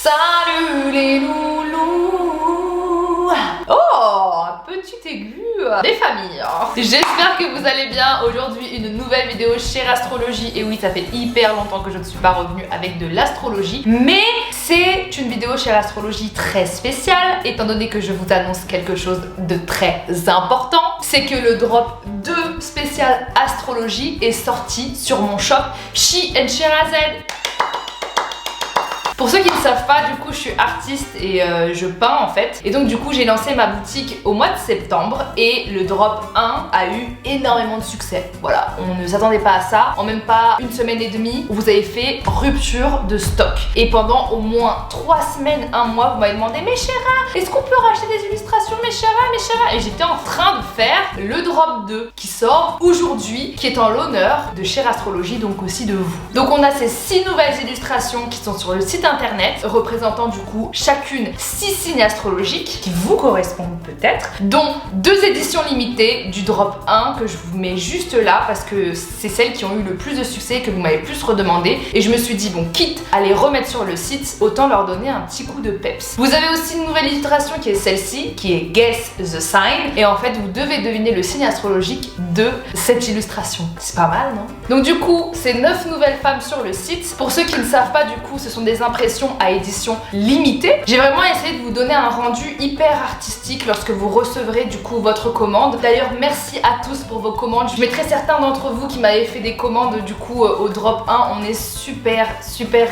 Salut les loulous. Oh, petit aigu des familles. J'espère que vous allez bien. Aujourd'hui une nouvelle vidéo Chère Astrologie. Et oui, ça fait hyper longtemps que je ne suis pas revenue avec de l'astrologie, mais c'est une vidéo Chère Astrologie très spéciale étant donné que je vous annonce quelque chose de très important. C'est que le drop 2 spécial astrologie est sorti sur mon shop She & Sherazade. Pour ceux qui ne savent pas, du coup je suis artiste et je peins en fait. Et donc du coup j'ai lancé ma boutique au mois de septembre et le drop 1 a eu énormément de succès. Voilà, on ne s'attendait pas à ça. En même pas une semaine et demie, vous avez fait rupture de stock. Et pendant au moins 3 semaines, 1 mois, vous m'avez demandé mais Chéra, est-ce qu'on peut racheter des illustrations mais Chéra. Et j'étais en train de faire le drop 2 qui sort aujourd'hui, qui est en l'honneur de Chère Astrologie, donc aussi de vous. Donc on a ces 6 nouvelles illustrations qui sont sur le site internet, représentant du coup chacune 6 signes astrologiques qui vous correspondent peut-être, dont 2 éditions limitées du drop 1 que je vous mets juste là parce que c'est celles qui ont eu le plus de succès, que vous m'avez plus redemandé, et je me suis dit bon, quitte à les remettre sur le site, autant leur donner un petit coup de peps. Vous avez aussi une nouvelle illustration qui est celle-ci, qui est Guess the Sign, et en fait vous devez deviner le signe astrologique de cette illustration. C'est pas mal, non? Donc du coup, c'est 9 nouvelles femmes sur le site. Pour ceux qui ne savent pas, du coup, ce sont des impressions à édition limitée. J'ai vraiment essayé de vous donner un rendu hyper artistique lorsque vous recevrez du coup votre commande. D'ailleurs, merci à tous pour vos commandes. Je mettrai certains d'entre vous qui m'avaient fait des commandes du coup au drop 1. On est super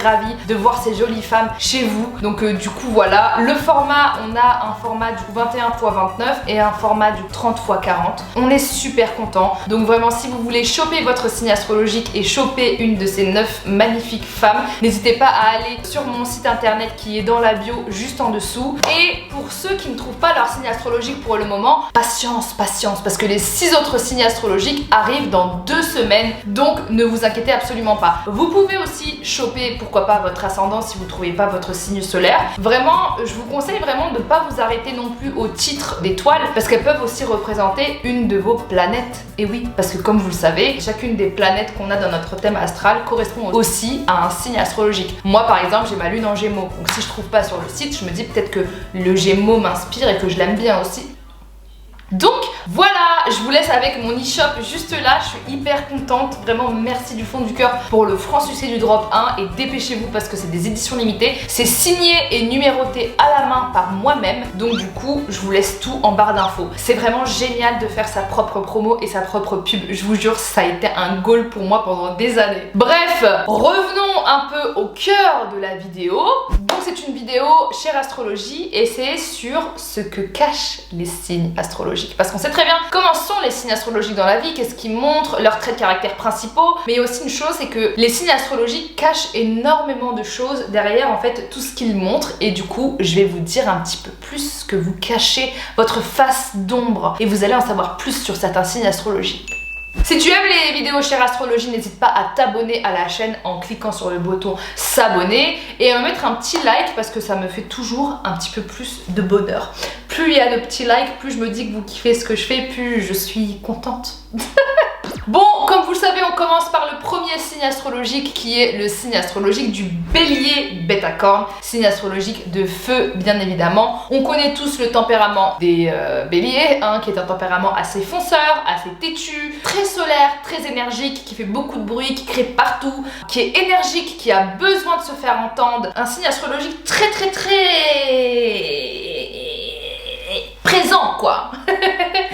ravis de voir ces jolies femmes chez vous. Donc du coup voilà, le format, on a un format du 21 x 29 et un format du 30 x 40. On est super contents. Donc vraiment, si vous voulez choper votre signe astrologique et choper une de ces 9 magnifiques femmes, n'hésitez pas à aller sur mon site internet qui est dans la bio juste en dessous. Et pour ceux qui ne trouvent pas leur signe astrologique pour le moment, patience, parce que les 6 autres signes astrologiques arrivent dans 2 semaines, donc ne vous inquiétez absolument pas. Vous pouvez aussi choper, pourquoi pas, votre ascendant si vous ne trouvez pas votre signe solaire. Vraiment, je vous conseille vraiment de ne pas vous arrêter non plus au titre d'étoiles, parce qu'elles peuvent aussi représenter une de vos planètes. Et oui, parce que comme vous le savez, chacune des planètes qu'on a dans notre thème astral correspond aussi à un signe astrologique. Moi par exemple, j'ai ma lune en Gémeaux, donc si je trouve pas sur le site, je me dis peut-être que le Gémeaux m'inspire et que je l'aime bien aussi. Donc voilà, je vous laisse avec mon e-shop juste là, je suis hyper contente, vraiment merci du fond du cœur pour le franc succès du drop 1 et dépêchez-vous parce que c'est des éditions limitées, c'est signé et numéroté à la main par moi-même, donc du coup je vous laisse tout en barre d'infos. C'est vraiment génial de faire sa propre promo et sa propre pub, je vous jure ça a été un goal pour moi pendant des années. Bref, revenons un peu au cœur de la vidéo. Donc c'est une vidéo Chère Astrologie et c'est sur ce que cachent les signes astrologiques. Parce qu'on sait très bien comment sont les signes astrologiques dans la vie, qu'est-ce qu'ils montrent, leurs traits de caractère principaux. Mais il y a aussi une chose, c'est que les signes astrologiques cachent énormément de choses derrière en fait tout ce qu'ils montrent. Et du coup, je vais vous dire un petit peu plus ce que vous cachez, votre face d'ombre. Et vous allez en savoir plus sur certains signes astrologiques. Si tu aimes les vidéos Chère Astrologie, n'hésite pas à t'abonner à la chaîne en cliquant sur le bouton s'abonner et à me mettre un petit like parce que ça me fait toujours un petit peu plus de bonheur. Plus il y a de petits likes, plus je me dis que vous kiffez ce que je fais, plus je suis contente. Bon, comme vous le savez, on commence par le premier signe astrologique qui est le signe astrologique du Bélier Bêta-Corne, signe astrologique de feu bien évidemment. On connaît tous le tempérament des béliers, hein, qui est un tempérament assez fonceur, assez têtu, très solaire, très énergique, qui fait beaucoup de bruit, qui crée partout, qui est énergique, qui a besoin de se faire entendre. Un signe astrologique très présent quoi.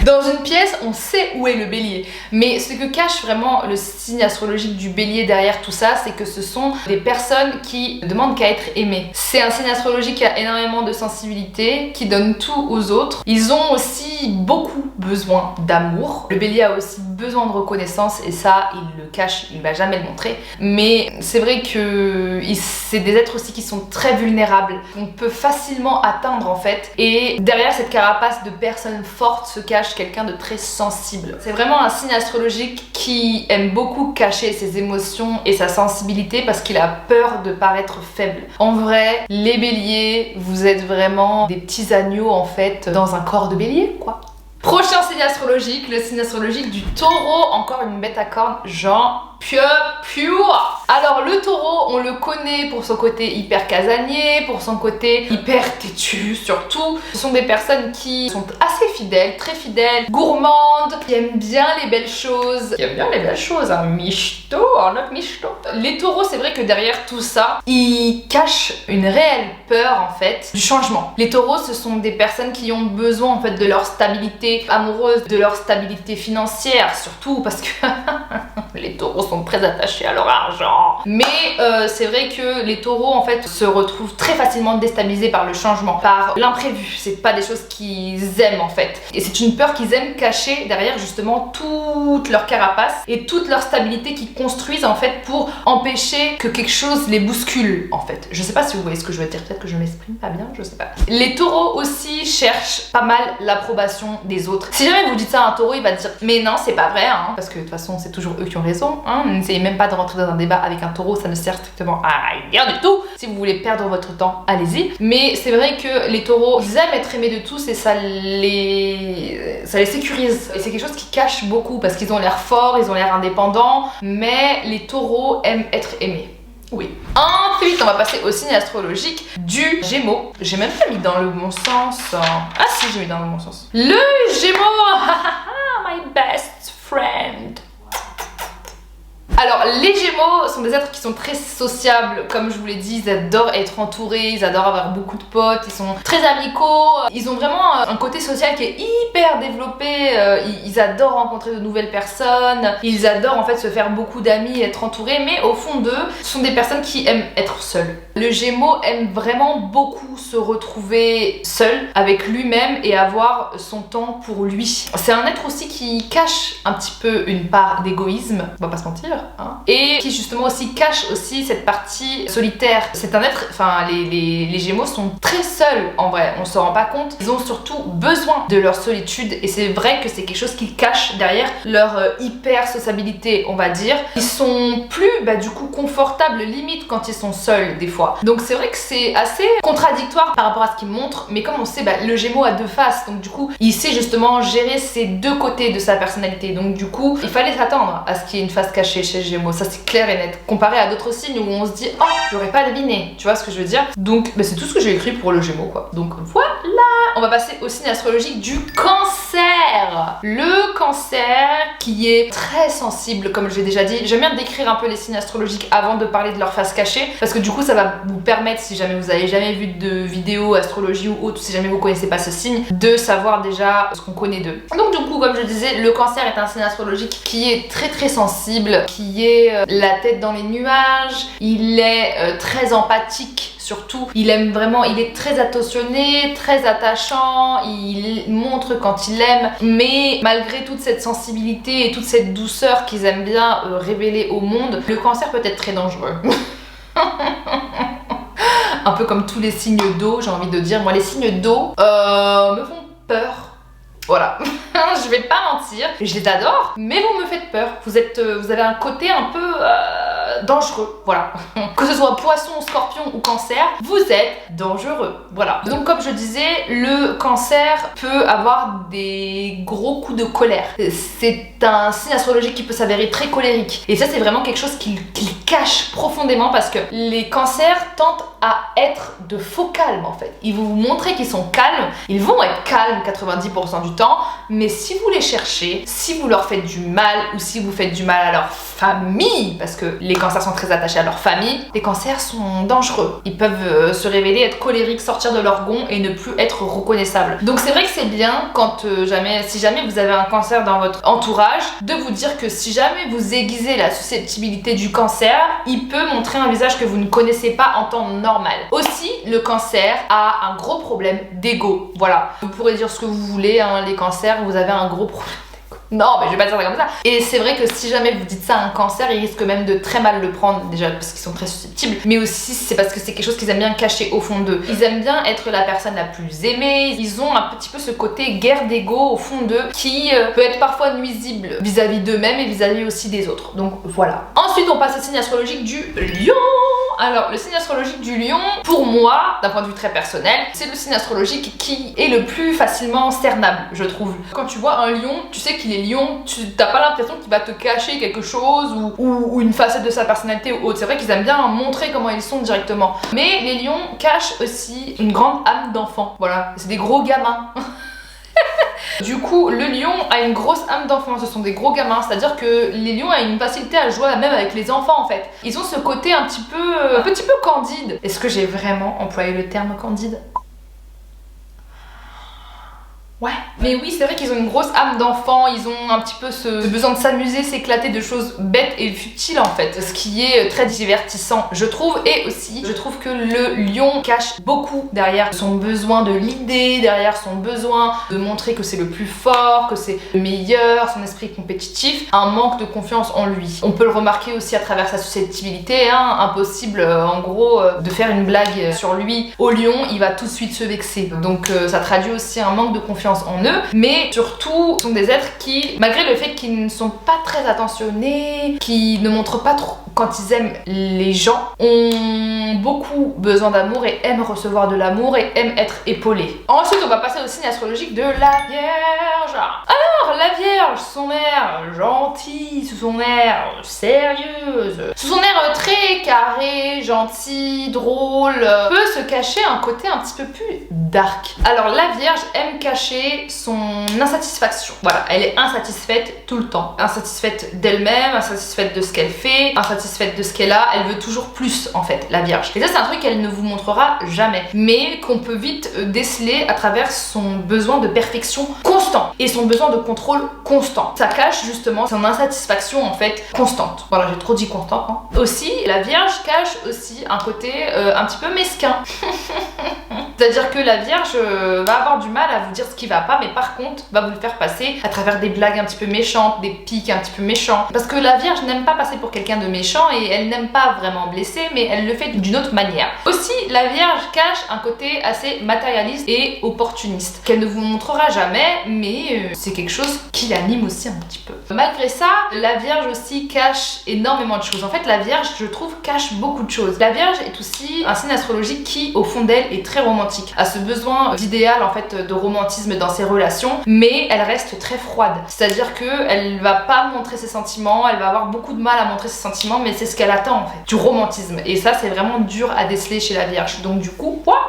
Dans une pièce, on sait où est le bélier. Mais ce que cache vraiment le signe astrologique du bélier derrière tout ça, c'est que ce sont des personnes qui ne demandent qu'à être aimées. C'est un signe astrologique qui a énormément de sensibilité, qui donne tout aux autres. Ils ont aussi beaucoup besoin d'amour. Le bélier a aussi besoin de reconnaissance et ça, il le cache, il ne va jamais le montrer. Mais c'est vrai que c'est des êtres aussi qui sont très vulnérables, qu'on peut facilement atteindre en fait. Et derrière cette carapace de personnes fortes se cache quelqu'un de très sensible. C'est vraiment un signe astrologique qui aime beaucoup cacher ses émotions et sa sensibilité parce qu'il a peur de paraître faible. En vrai, les béliers, vous êtes vraiment des petits agneaux en fait dans un corps de bélier quoi. Prochain signe signe astrologique, le signe astrologique du taureau, encore une bête à cornes, genre pure. Alors le taureau, on le connaît pour son côté hyper casanier, pour son côté hyper têtu surtout. Ce sont des personnes qui sont assez fidèles, très fidèles, gourmandes, qui aiment bien les belles choses. Un michto, un autre michto. Les taureaux, c'est vrai que derrière tout ça, ils cachent une réelle peur en fait du changement. Les taureaux, ce sont des personnes qui ont besoin en fait de leur stabilité amoureuse, de leur stabilité financière surtout parce que les taureaux sont très attachés à leur argent. Mais c'est vrai que les taureaux en fait se retrouvent très facilement déstabilisés par le changement, par l'imprévu. C'est pas des choses qu'ils aiment en fait. Et c'est une peur qu'ils aiment cacher derrière justement toute leur carapace et toute leur stabilité qu'ils construisent en fait pour empêcher que quelque chose les bouscule en fait. Je sais pas si vous voyez ce que je veux dire, peut-être que je m'exprime pas bien, je sais pas. Les taureaux aussi cherchent pas mal l'approbation des autres. Si jamais vous dites ça à un taureau, il va dire mais non c'est pas vrai hein, parce que de toute façon c'est toujours eux qui ont raison hein. N'essayez même pas de rentrer dans un débat avec un taureau, ça ne sert strictement à rien du tout. Si vous voulez perdre votre temps, allez-y. Mais c'est vrai que les taureaux, ils aiment être aimés de tous et ça les sécurise. Et c'est quelque chose qui cache beaucoup parce qu'ils ont l'air forts, ils ont l'air indépendants, mais les taureaux aiment être aimés. Oui. Ensuite, on va passer au signe astrologique du Gémeaux. J'ai même pas mis dans le bon sens. Ah si, j'ai mis dans le bon sens. Le Gémeaux, my best friend. Alors les Gémeaux sont des êtres qui sont très sociables, comme je vous l'ai dit, ils adorent être entourés, ils adorent avoir beaucoup de potes, ils sont très amicaux, ils ont vraiment un côté social qui est hyper développé, ils adorent rencontrer de nouvelles personnes, ils adorent en fait se faire beaucoup d'amis, être entourés, mais au fond d'eux, ce sont des personnes qui aiment être seules. Le Gémeaux aime vraiment beaucoup se retrouver seul avec lui-même et avoir son temps pour lui. C'est un être aussi qui cache un petit peu une part d'égoïsme, on va pas se mentir. Hein, et qui justement aussi cache aussi cette partie solitaire. C'est un être, enfin les Gémeaux sont très seuls en vrai, on se rend pas compte. Ils ont surtout besoin de leur solitude et c'est vrai que c'est quelque chose qu'ils cachent derrière leur hyper sociabilité on va dire. Ils sont plus du coup confortables limite quand ils sont seuls des fois. Donc c'est vrai que c'est assez contradictoire par rapport à ce qu'ils montrent, mais comme on sait le Gémeaux a deux faces, donc du coup il sait justement gérer ces deux côtés de sa personnalité. Donc du coup il fallait s'attendre à ce qu'il y ait une face cachée chez Gémeaux, ça c'est clair et net. Comparé à d'autres signes où on se dit oh j'aurais pas deviné, tu vois ce que je veux dire. Donc c'est tout ce que j'ai écrit pour le Gémeaux quoi. Donc voilà. On va passer au signe astrologique du Cancer. Le Cancer qui est très sensible comme je l'ai déjà dit. J'aime bien décrire un peu les signes astrologiques avant de parler de leur face cachée parce que du coup ça va vous permettre, si jamais vous avez jamais vu de vidéo astrologie ou autre, si jamais vous connaissez pas ce signe, de savoir déjà ce qu'on connaît d'eux. Donc du coup comme je disais, le Cancer est un signe astrologique qui est très sensible, qui est la tête dans les nuages, il est très empathique surtout, il aime vraiment, il est très attentionné, très attachant, il montre quand il aime, mais malgré toute cette sensibilité et toute cette douceur qu'ils aiment bien révéler au monde, le Cancer peut être très dangereux. Un peu comme tous les signes d'eau, j'ai envie de dire. Moi les signes d'eau me font peur. Voilà, je vais pas mentir, je les adore, mais vous me faites peur. Vous avez un côté un peu dangereux, voilà. Que ce soit poisson, scorpion ou cancer, vous êtes dangereux, voilà. Donc comme je disais, le cancer peut avoir des gros coups de colère. C'est un signe astrologique qui peut s'avérer très colérique. Et ça c'est vraiment quelque chose qu'il cache profondément parce que les cancers tentent à être de faux calmes en fait. Ils vont vous montrer qu'ils sont calmes, ils vont être calmes 90% du temps, mais si vous les cherchez, si vous leur faites du mal ou si vous faites du mal à leur famille, parce que les cancers sont très attachés à leur famille, les cancers sont dangereux. Ils peuvent se révéler, être colériques, sortir de leur gond et ne plus être reconnaissables. Donc c'est vrai que c'est bien quand si jamais vous avez un cancer dans votre entourage, de vous dire que si jamais vous aiguisez la susceptibilité du cancer, il peut montrer un visage que vous ne connaissez pas en temps normal. Aussi, le cancer a un gros problème d'ego. Voilà. Vous pourrez dire ce que vous voulez, hein, les cancers, vous avez un gros problème. Non, mais je vais pas dire ça comme ça. Et c'est vrai que si jamais vous dites ça à un cancer, ils risquent même de très mal le prendre, déjà parce qu'ils sont très susceptibles, mais aussi c'est parce que c'est quelque chose qu'ils aiment bien cacher au fond d'eux. Ils aiment bien être la personne la plus aimée, ils ont un petit peu ce côté guerre d'ego au fond d'eux qui peut être parfois nuisible vis-à-vis d'eux-mêmes et vis-à-vis aussi des autres. Donc voilà. Ensuite, on passe au signe astrologique du Lion. Alors, le signe astrologique du lion, pour moi, d'un point de vue très personnel, c'est le signe astrologique qui est le plus facilement cernable, je trouve. Quand tu vois un lion, tu sais qu'il est lion, tu n'as pas l'impression qu'il va te cacher quelque chose ou une facette de sa personnalité ou autre. C'est vrai qu'ils aiment bien montrer comment ils sont directement. Mais les lions cachent aussi une grande âme d'enfant. Voilà, c'est des gros gamins. Du coup, le lion a une grosse âme d'enfant, ce sont des gros gamins, c'est-à-dire que les lions ont une facilité à jouer même avec les enfants en fait. Ils ont ce côté un petit peu candide. Est-ce que j'ai vraiment employé le terme candide ? Ouais. Mais oui, c'est vrai qu'ils ont une grosse âme d'enfant, ils ont un petit peu ce besoin de s'amuser, s'éclater de choses bêtes et futiles en fait. Ce qui est très divertissant, je trouve. Et aussi, je trouve que le lion cache beaucoup derrière son besoin de l'idée, derrière son besoin de montrer que c'est le plus fort, que c'est le meilleur, son esprit compétitif, un manque de confiance en lui. On peut le remarquer aussi à travers sa susceptibilité, hein. Impossible en gros de faire une blague sur lui. Au lion, il va tout de suite se vexer. Donc ça traduit aussi un manque de confiance en eux, mais surtout sont des êtres qui, malgré le fait qu'ils ne sont pas très attentionnés, qui ne montrent pas trop quand ils aiment les gens, ont beaucoup besoin d'amour et aiment recevoir de l'amour et aiment être épaulés. Ensuite, on va passer au signe astrologique de la Vierge. Alors, la Vierge, son air gentil, sous son air sérieuse, sous son air très carré, gentil, drôle, peut se cacher un côté un petit peu plus dark. Alors, la Vierge aime cacher son insatisfaction. Voilà, elle est insatisfaite tout le temps. Insatisfaite d'elle-même, insatisfaite de ce qu'elle fait, insatisfaite de ce qu'elle a. Elle veut toujours plus en fait, la Vierge. Et ça, c'est un truc qu'elle ne vous montrera jamais, mais qu'on peut vite déceler à travers son besoin de perfection constant et son besoin de contrôle constant. Ça cache justement son insatisfaction en fait constante. Voilà, j'ai trop dit constant, hein. Aussi, la Vierge cache aussi un côté un petit peu mesquin. C'est-à-dire que la Vierge va avoir du mal à vous dire ce qui va pas, mais par contre va vous le faire passer à travers des blagues un petit peu méchantes, des pics un petit peu méchants. Parce que la Vierge n'aime pas passer pour quelqu'un de méchant et elle n'aime pas vraiment blesser, mais elle le fait d'une autre manière. Aussi, la Vierge cache un côté assez matérialiste et opportuniste, qu'elle ne vous montrera jamais, mais c'est quelque chose qui l'anime aussi un petit peu. Malgré ça, la Vierge aussi cache énormément de choses. En fait, la Vierge, je trouve, cache beaucoup de choses. La Vierge est aussi un signe astrologique qui, au fond d'elle, est très romantique, a ce besoin d'idéal en fait de romantisme dans ses relations, mais elle reste très froide. C'est-à-dire que elle va pas montrer ses sentiments, elle va avoir beaucoup de mal à montrer ses sentiments, mais c'est ce qu'elle attend en fait, du romantisme. Et ça, c'est vraiment dur à déceler chez la Vierge. Donc du coup, voilà.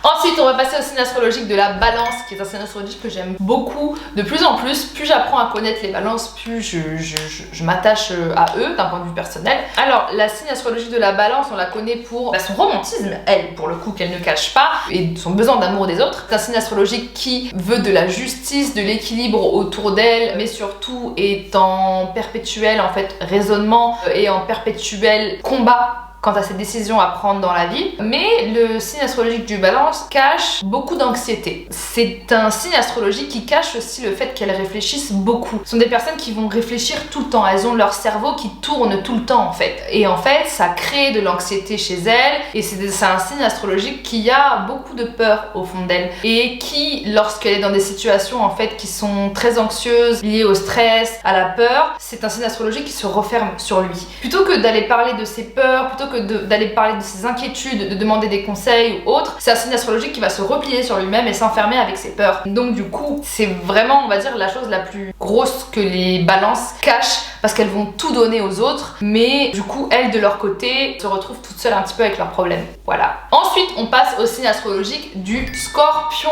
Ensuite, on va passer au signe astrologique de la Balance, qui est un signe astrologique que j'aime beaucoup. De plus en plus j'apprends à connaître les balances, plus je m'attache à eux d'un point de vue personnel. Alors, la signe astrologique de la Balance, on la connaît pour son romantisme, elle, pour le coup, qu'elle ne cache pas, et son besoin d'amour des autres. C'est un signe astrologique qui veut de la justice, de l'équilibre autour d'elle, mais surtout est en perpétuel, en fait, raisonnement et en perpétuel combat quant à ses décisions à prendre dans la vie. Mais le signe astrologique du Balance cache beaucoup d'anxiété. C'est un signe astrologique qui cache aussi le fait qu'elles réfléchissent beaucoup. Ce sont des personnes qui vont réfléchir tout le temps. Elles ont leur cerveau qui tourne tout le temps en fait. Et en fait, ça crée de l'anxiété chez elles. Et c'est un signe astrologique qui a beaucoup de peur au fond d'elle. Et qui, lorsqu'elle est dans des situations en fait qui sont très anxieuses, liées au stress, à la peur, c'est un signe astrologique qui se referme sur lui. Plutôt que d'aller parler de ses peurs, plutôt que d'aller parler de ses inquiétudes, de demander des conseils ou autre, c'est un signe astrologique qui va se replier sur lui-même et s'enfermer avec ses peurs. Donc du coup, c'est vraiment, on va dire, la chose la plus grosse que les balances cachent, parce qu'elles vont tout donner aux autres, mais du coup, elles, de leur côté, se retrouvent toutes seules un petit peu avec leurs problèmes. Voilà. Ensuite, on passe au signe astrologique du Scorpion.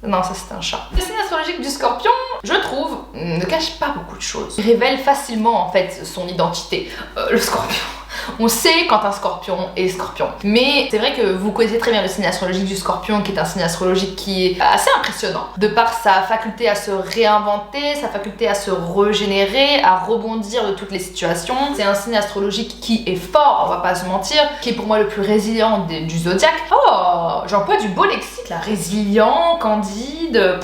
Non, ça c'est un chat. Le signe astrologique du Scorpion, je trouve, ne cache pas beaucoup de choses. Il révèle facilement en fait son identité. Le Scorpion. On sait quand un Scorpion est Scorpion. Mais c'est vrai que vous connaissez très bien le signe astrologique du Scorpion, qui est un signe astrologique qui est assez impressionnant. De par sa faculté à se réinventer, sa faculté à se régénérer, à rebondir de toutes les situations. C'est un signe astrologique qui est fort, on va pas se mentir, qui est pour moi le plus résilient du zodiaque. Oh, j'emploie du beau lexique là. Résilient, candide...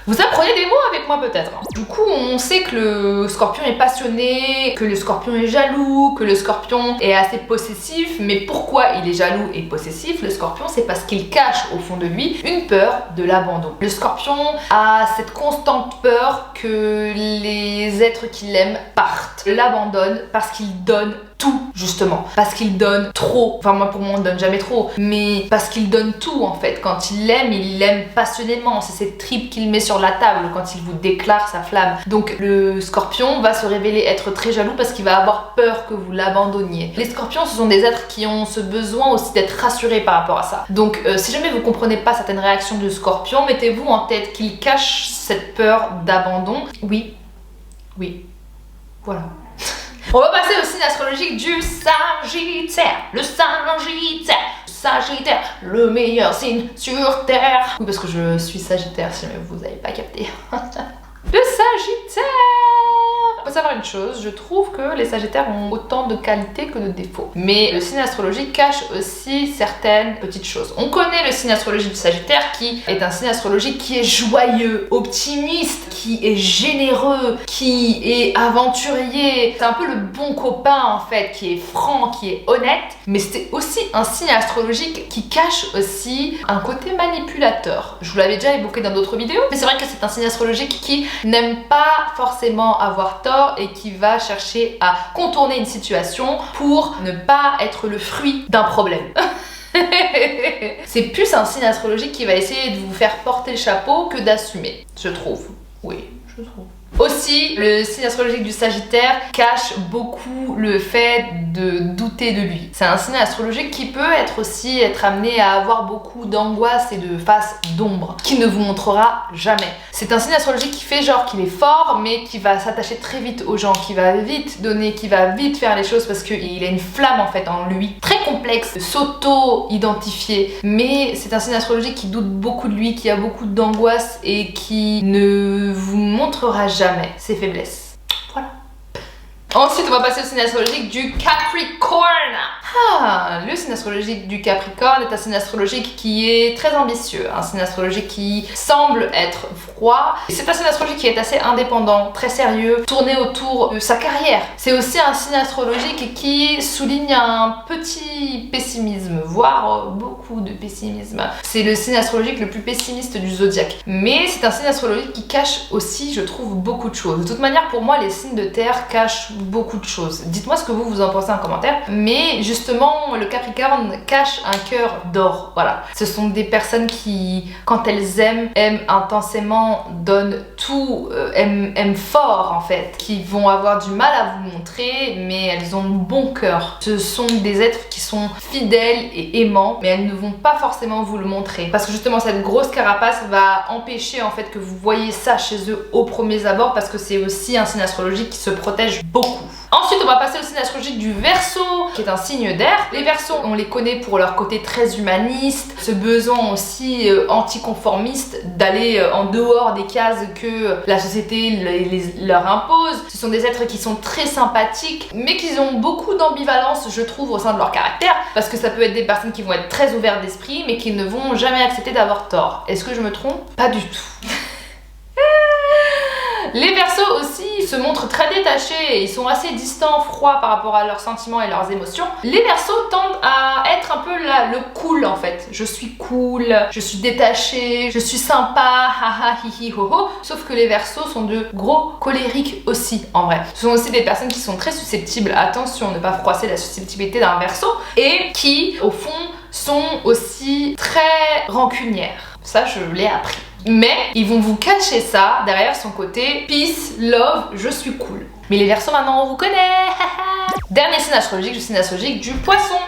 Vous apprenez des mots avec moi peut-être. Du coup, on sait que le Scorpion est passionné, que le Scorpion est jaloux, que le Scorpion est assez possessif. Mais pourquoi il est jaloux et possessif, le Scorpion? C'est parce qu'il cache au fond de lui une peur de l'abandon. Le Scorpion a cette constante peur que les êtres qu'il aime partent, l'abandonnent parce qu'il donne tout, justement, parce qu'il donne trop. Enfin, moi, pour moi, on donne jamais trop, mais parce qu'il donne tout, en fait. Quand il l'aime passionnément. C'est cette tripe qu'il met sur la table quand il vous déclare sa flamme. Donc, le scorpion va se révéler être très jaloux parce qu'il va avoir peur que vous l'abandonniez. Les scorpions, ce sont des êtres qui ont ce besoin aussi d'être rassurés par rapport à ça. Donc, si jamais vous comprenez pas certaines réactions du scorpion, mettez-vous en tête qu'il cache cette peur d'abandon. Oui. Voilà. On va passer au signe astrologique du Sagittaire. Le Sagittaire, le meilleur signe sur Terre. Oui, parce que je suis Sagittaire, si jamais vous n'avez pas capté. Le Sagittaire! Faut savoir une chose, je trouve que les Sagittaires ont autant de qualités que de défauts. Mais le signe astrologique cache aussi certaines petites choses. On connaît le signe astrologique du Sagittaire qui est un signe astrologique qui est joyeux, optimiste, qui est généreux, qui est aventurier. C'est un peu le bon copain en fait, qui est franc, qui est honnête. Mais c'est aussi un signe astrologique qui cache aussi un côté manipulateur. Je vous l'avais déjà évoqué dans d'autres vidéos, mais c'est vrai que c'est un signe astrologique qui n'aime pas forcément avoir tort et qui va chercher à contourner une situation pour ne pas être le fruit d'un problème. C'est plus un signe astrologique qui va essayer de vous faire porter le chapeau que d'assumer, je trouve. Oui, je trouve. Aussi, le signe astrologique du Sagittaire cache beaucoup le fait de douter de lui. C'est un signe astrologique qui peut être amené à avoir beaucoup d'angoisse et de faces d'ombre, qui ne vous montrera jamais. C'est un signe astrologique qui fait genre qu'il est fort, mais qui va s'attacher très vite aux gens, qui va vite donner, qui va vite faire les choses parce qu'il a une flamme en fait en lui. Très complexe de s'auto-identifier, mais c'est un signe astrologique qui doute beaucoup de lui, qui a beaucoup d'angoisse et qui ne vous montrera jamais ses faiblesses. Voilà. Ensuite, on va passer au signe astrologique du Capricorne. Le signe astrologique du Capricorne est un signe astrologique qui est très ambitieux, un signe astrologique qui semble être froid. C'est un signe astrologique qui est assez indépendant, très sérieux, tourné autour de sa carrière. C'est aussi un signe astrologique qui souligne un petit pessimisme, voire beaucoup de pessimisme. C'est le signe astrologique le plus pessimiste du zodiaque. Mais c'est un signe astrologique qui cache aussi, je trouve, beaucoup de choses. De toute manière, pour moi, les signes de terre cachent beaucoup de choses. Dites-moi ce que vous en pensez en commentaire. Mais justement, le Capricorne cache un cœur d'or. Voilà. Ce sont des personnes qui, quand elles aiment intensément, donnent tout, aiment fort en fait, qui vont avoir du mal à vous montrer, mais elles ont bon cœur. Ce sont des êtres qui sont fidèles et aimants, mais elles ne vont pas forcément vous le montrer. Parce que justement, cette grosse carapace va empêcher en fait que vous voyez ça chez eux au premier abord, parce que c'est aussi un signe astrologique qui se protège beaucoup. Ensuite, on va passer au signe astrologique du Verseau, qui est un signe d'air. Les Verseaux, on les connaît pour leur côté très humaniste, ce besoin aussi anticonformiste d'aller en dehors des cases que la société leur impose. Ce sont des êtres qui sont très sympathiques, mais qui ont beaucoup d'ambivalence, je trouve, au sein de leur caractère, parce que ça peut être des personnes qui vont être très ouvertes d'esprit, mais qui ne vont jamais accepter d'avoir tort. Est-ce que je me trompe? Pas du tout. Les Verseaux aussi se montrent très détachés, ils sont assez distants, froids par rapport à leurs sentiments et leurs émotions. Les Verseaux tendent à être un peu le cool en fait. Je suis cool, je suis détachée, je suis sympa, haha hihi ho ho. Sauf que les Verseaux sont de gros colériques aussi en vrai. Ce sont aussi des personnes qui sont très susceptibles, attention ne pas froisser la susceptibilité d'un Verseau, et qui au fond sont aussi très rancunières. Ça je l'ai appris. Mais ils vont vous cacher ça derrière son côté peace, love, je suis cool. Mais les Verseaux maintenant on vous connaît. Dernier signe astrologique, le signe astrologique du Poisson.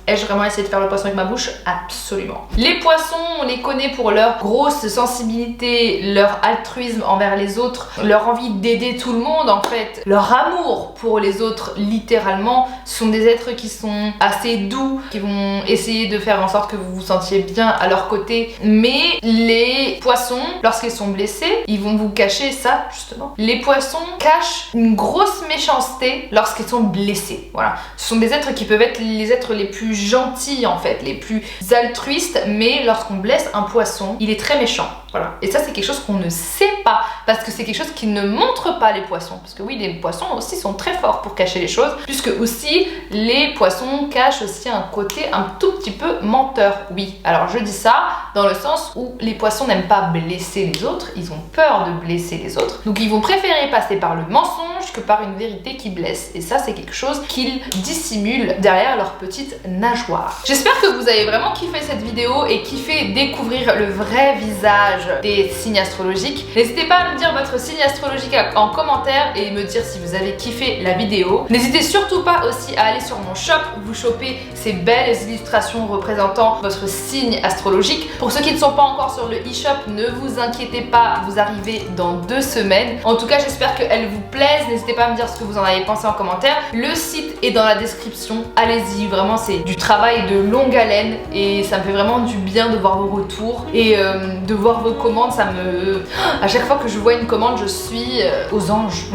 Ai-je vraiment essayé de faire le poisson avec ma bouche? Absolument. Les poissons, on les connaît pour leur grosse sensibilité, leur altruisme envers les autres, leur envie d'aider tout le monde en fait, leur amour pour les autres littéralement. Ce sont des êtres qui sont assez doux, qui vont essayer de faire en sorte que vous vous sentiez bien à leur côté. Mais les poissons, lorsqu'ils sont blessés, ils vont vous cacher ça justement. Les poissons cachent une grosse méchanceté lorsqu'ils sont blessés. Voilà. Ce sont des êtres qui peuvent être les êtres les plus gentils en fait, les plus altruistes, mais lorsqu'on blesse un poisson, il est très méchant. Voilà. Et ça, c'est quelque chose qu'on ne sait pas, parce que c'est quelque chose qui ne montre pas les poissons. Parce que oui, les poissons aussi sont très forts pour cacher les choses, puisque aussi les poissons cachent aussi un côté un tout petit peu menteur. Oui, alors je dis ça dans le sens où les poissons n'aiment pas blesser les autres, ils ont peur de blesser les autres, donc ils vont préférer passer par le mensonge que par une vérité qui blesse. Et ça, c'est quelque chose qu'ils dissimulent derrière leur petite nageoire. J'espère que vous avez vraiment kiffé cette vidéo et kiffé découvrir le vrai visage des signes astrologiques. N'hésitez pas à me dire votre signe astrologique en commentaire et me dire si vous avez kiffé la vidéo. N'hésitez surtout pas aussi à aller sur mon shop, vous choper ces belles illustrations représentant votre signe astrologique. Pour ceux qui ne sont pas encore sur le e-shop, ne vous inquiétez pas, vous arrivez dans 2 semaines. En tout cas, j'espère qu'elles vous plaisent. N'hésitez pas à me dire ce que vous en avez pensé en commentaire. Le site est dans la description. Allez-y, vraiment, c'est du travail de longue haleine et ça me fait vraiment du bien de voir vos retours et de voir vos commandes. Ça me... À chaque fois que je vois une commande, je suis aux anges.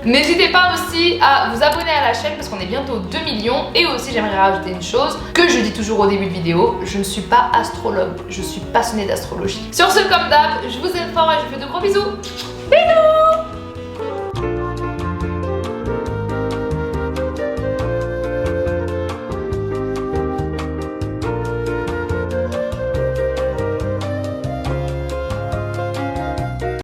N'hésitez pas aussi à vous abonner à la chaîne parce qu'on est bientôt 2 millions. Et aussi, j'aimerais rajouter une chose que je dis toujours au début de vidéo, je ne suis pas astrologue, je suis passionnée d'astrologie. Sur ce, comme d'hab, je vous aime fort et je vous fais de gros bisous. Bisous.